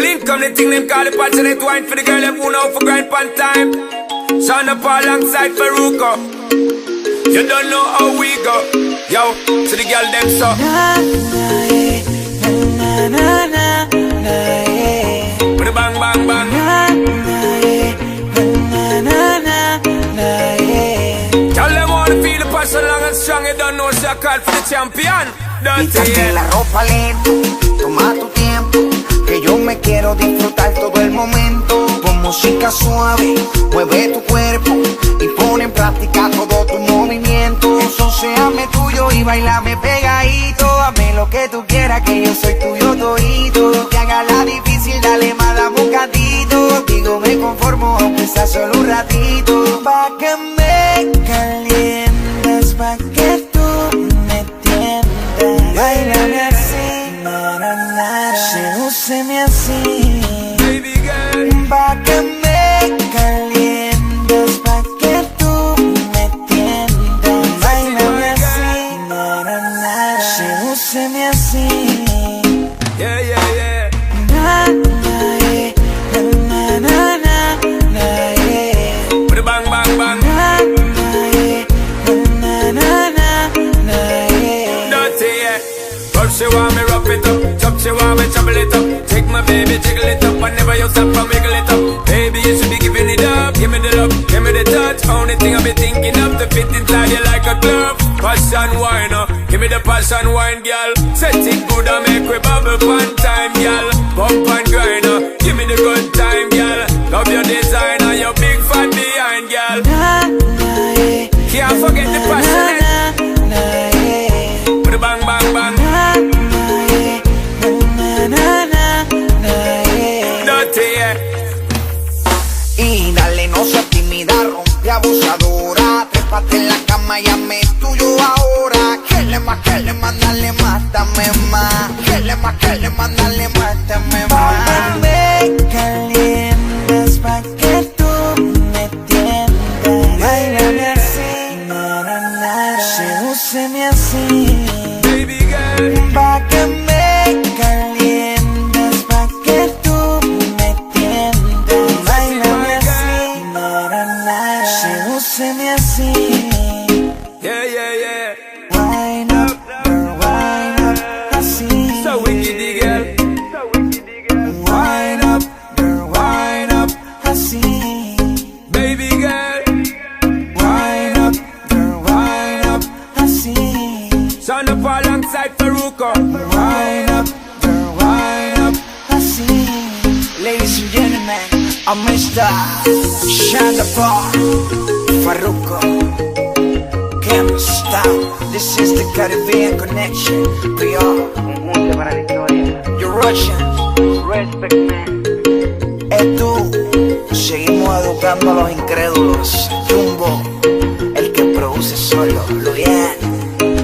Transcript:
Well, in come the thing them call the passionate wine for the girl them who know for grind pan time. Son up alongside Faruko. You don't know how we go. Yo, to the girl them so. Na na na na yeah. With a bang bang bang. Na na na na yeah. Tell them wanna feel the passion long and strong. You don't know so called for the champion. Quítate la ropa lento, toma tu tiempo, que yo me quiero disfrutar todo el momento. Con música suave, mueve tu cuerpo y pon en práctica todo tu movimiento. Entonces hazme tuyo y bailame pegadito. Hazme lo que tú quieras, que yo soy tuyo todito. Que haga la difícil, dale más, dame un gatito. Digo me conformo, aunque sea solo un ratito. Pa' que me calientes, pa' que tú me tiendas. Bailame así, na na na, sedúceme así, baby girl. Pa' que me calientes, pa' que tú me tiendas. Bailame así, na na na, sedúceme así. Yeah, yeah, yeah. Na na yeah, na na na na yeah. With a bang bang bang. Na na yeah, na na na na yeah. Dirty, yeah. But she want me rough it up, chop she want me trouble it up. Take my baby, jiggle it up, and never you stop and wiggle it up. Baby, you should be giving it up. Give me the love, give me the touch. Only thing I be thinking of to fit inside you like a glove. Passion wine, give me the passion wine, girl. Set it good and make we bubble one time, girl. Bump and grind, give me the good time, girl. Love your design and your big fat behind, girl. Can't forget the passionate. With a bang bang bang. Y dale, no seas tímida, rompe abusadora. Trépate en la cama y hazme tuyo ahora. Que le más, dale más, dame más. Que le más, dale más, dame más. Pa' que me calientes, pa' que tú me tiendas. Bailame así, na na na, sedúceme así, baby girl. Pa' que me calientes, pa' que tú me tiendas. Bailame así, na na na, sedúceme así. Yeah, yeah, yeah. Wind up, girl, wind up, así. So wicked, girl. Wind up, girl, wind up, así. Baby girl. Wind up, girl, wind up, así. Son up alongside Faruko. Wind up, girl, wind up, así. Ladies and gentlemen, I'm Mr. Shandapar Faruko. Can't stop. This is the Caribbean connection. We are mucho para la historia. You're Russian. Respect, man. Tú. Seguimos educando a los incrédulos. Jumbo, el que produce solo. Lo